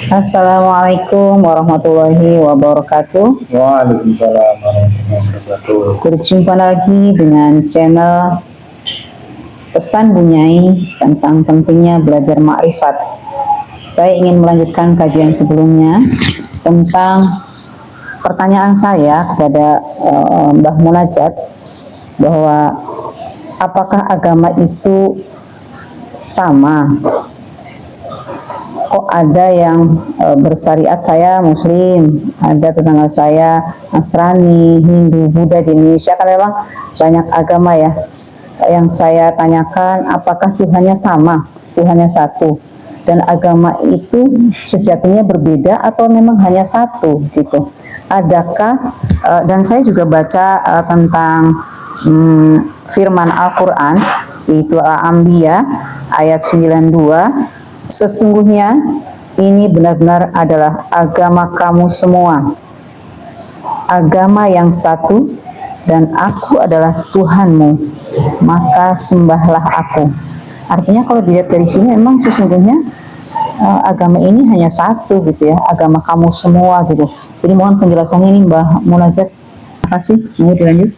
Assalamualaikum warahmatullahi wabarakatuh. Waalaikumsalam warahmatullahi wabarakatuh. Berjumpa lagi dengan channel Pesan Bunyai tentang pentingnya belajar makrifat. Saya ingin melanjutkan kajian sebelumnya tentang pertanyaan saya kepada Mbah Munajat bahwa apakah agama itu sama? Kok ada yang bersyariat, saya Muslim, ada tetangga saya Nasrani, Hindu, Buddha. Di Indonesia kan memang banyak agama ya. Yang saya tanyakan, apakah Tuhannya sama, Tuhannya satu, dan agama itu sejatinya berbeda atau memang hanya satu gitu? Adakah dan saya juga baca tentang firman Al-Quran, yaitu Al-Anbiya ayat 92. Sesungguhnya ini benar-benar adalah agama kamu semua, agama yang satu, dan aku adalah Tuhanmu, maka sembahlah aku. Artinya kalau dilihat dari sini memang sesungguhnya agama ini hanya satu gitu ya, agama kamu semua gitu. Jadi mohon penjelasannya ini Mbah Munajat. Terima kasih. Mau dilanjut?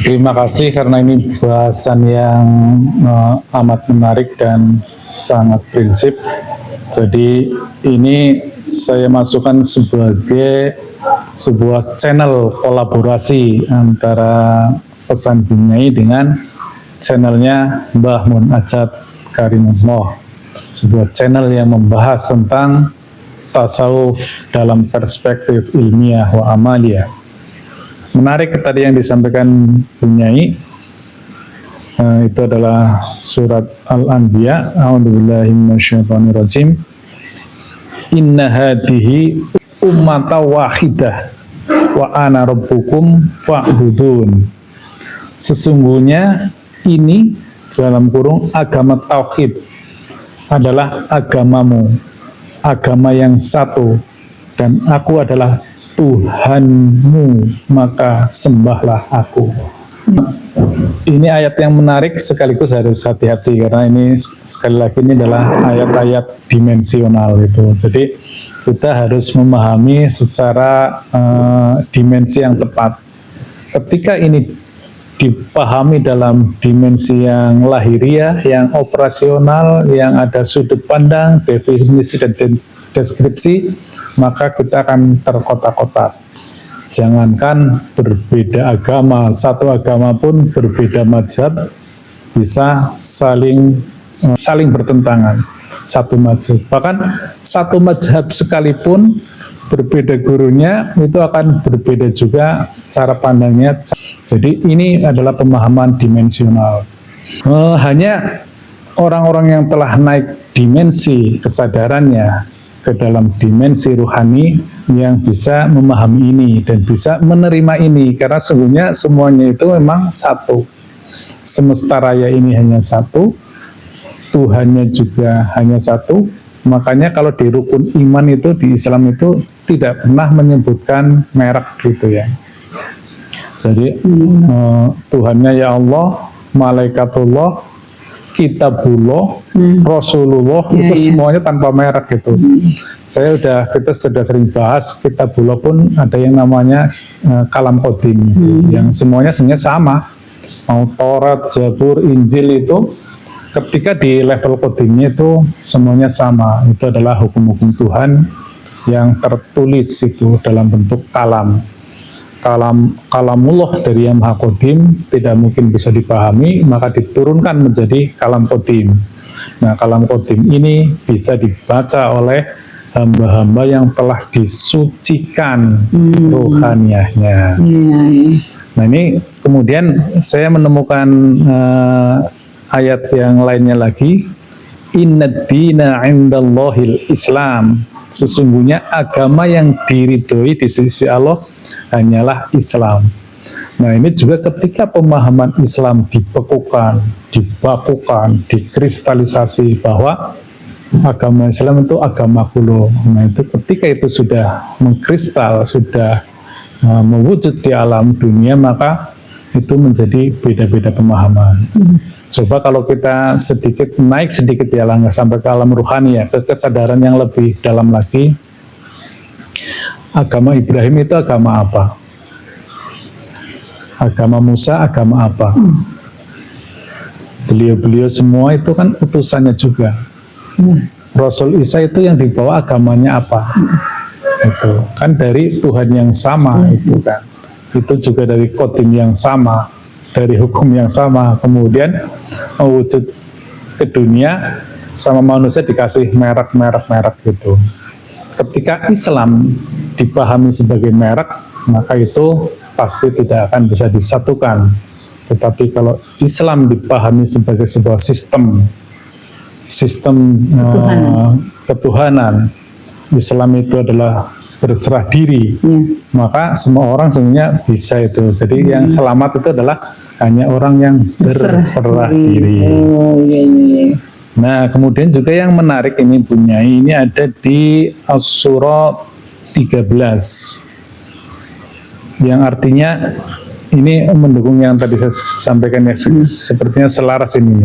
Terima kasih karena ini bahasan yang amat menarik dan sangat prinsip. Jadi ini saya masukkan sebagai sebuah channel kolaborasi antara Pesan Bunyai dengan channelnya Mbah Munajat Karimullah. Sebuah channel yang membahas tentang tasawuf dalam perspektif ilmiah wa amaliyah. Menarik tadi yang disampaikan Bunyai, itu adalah surat Al-Anbiya. A'udzubillahi minasyaitonirrajim. Inna hadihi ummata wahidah wa ana rabbukum fa'budun. Sesungguhnya ini dalam kurung agama tauhid adalah agamamu, agama yang satu, dan aku adalah Tuhanmu, maka sembahlah aku. Ini ayat yang menarik, sekaligus harus hati-hati karena ini sekali lagi ini adalah ayat-ayat dimensional itu. Jadi kita harus memahami secara dimensi yang tepat. Ketika ini dipahami dalam dimensi yang lahiriah, yang operasional, yang ada sudut pandang, definisi dan deskripsi, maka kita akan terkotak-kotak. Jangankan berbeda agama, satu agama pun berbeda mazhab bisa saling bertentangan. Satu mazhab, bahkan satu mazhab sekalipun berbeda gurunya, itu akan berbeda juga cara pandangnya. Jadi ini adalah pemahaman dimensional. Hanya orang-orang yang telah naik dimensi kesadarannya ke dalam dimensi ruhani yang bisa memahami ini dan bisa menerima ini, karena sesungguhnya semuanya itu memang satu. Semesta raya ini hanya satu, Tuhannya juga hanya satu. Makanya kalau di rukun iman itu, di Islam itu tidak pernah menyebutkan merek gitu ya. Jadi Tuhannya ya Allah, Malaikatullah, Kitabullah, Rasulullah, itu semuanya tanpa merek gitu. Kita sudah sering bahas, Kitabullah pun ada yang namanya kalam qadim, yang semuanya sebenarnya sama. Mau Taurat, Zabur, Injil itu ketika di level qadimnya itu semuanya sama. Itu adalah hukum-hukum Tuhan yang tertulis itu dalam bentuk kalamullah dari yang maha qadim, tidak mungkin bisa dipahami, maka diturunkan menjadi kalam qadim. Nah, kalam qadim ini bisa dibaca oleh hamba-hamba yang telah disucikan rohaniahnya. Nah, ini kemudian saya menemukan ayat yang lainnya lagi. Innad dina indallahil Islam. Sesungguhnya agama yang diridhoi di sisi Allah hanyalah Islam. Nah, ini juga ketika pemahaman Islam dibekukan, dibakukan, dikristalisasi bahwa agama Islam itu agama kulo. Nah, itu ketika itu sudah mengkristal, sudah mewujud di alam dunia, maka itu menjadi beda-beda pemahaman. Coba kalau kita naik sedikit ya lah, nggak sampai ke alam ruhani ya, ke kesadaran yang lebih dalam lagi. Agama Ibrahim itu agama apa? Agama Musa agama apa? Beliau-beliau semua itu kan utusannya juga. Rasul Isa itu yang dibawa agamanya apa? Itu kan dari Tuhan yang sama, itu kan. Itu juga dari kodim yang sama, dari hukum yang sama. Kemudian wujud ke dunia sama manusia dikasih merek gitu. Ketika Islam dipahami sebagai merek, maka itu pasti tidak akan bisa disatukan. Tetapi kalau Islam dipahami sebagai sebuah sistem ketuhanan, Islam itu adalah berserah diri, maka semua orang sebenarnya bisa itu. Jadi yang selamat itu adalah hanya orang yang berserah diri. Nah, kemudian juga yang menarik ini punya, ini ada di As-Surah 13 yang artinya ini mendukung yang tadi saya sampaikan ya, sepertinya selaras ini.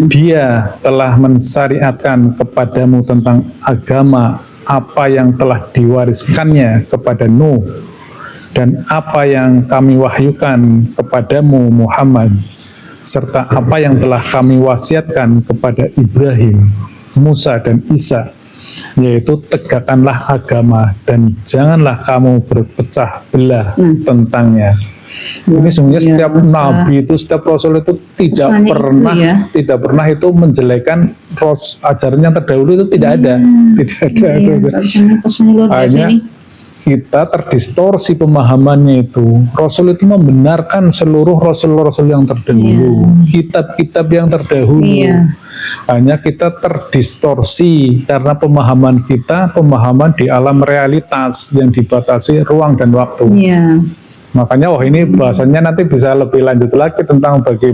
Dia telah mensyariatkan kepadamu tentang agama apa yang telah diwariskannya kepada Nuh dan apa yang kami wahyukan kepadamu Muhammad, serta apa yang telah kami wasiatkan kepada Ibrahim, Musa dan Isa, yaitu tegakkanlah agama dan janganlah kamu berpecah belah tentangnya. Ini sebenarnya setiap nabi itu, setiap rasul itu tidak pernah itu menjelekan ajaran yang terdahulu, itu tidak ada. Hanya kita terdistorsi pemahamannya itu. Rasul itu membenarkan seluruh rasul-rasul yang terdahulu, kitab-kitab yang terdahulu. Hanya kita terdistorsi karena pemahaman di alam realitas yang dibatasi ruang dan waktu. Makanya ini bahasanya nanti bisa lebih lanjut lagi tentang bagaimana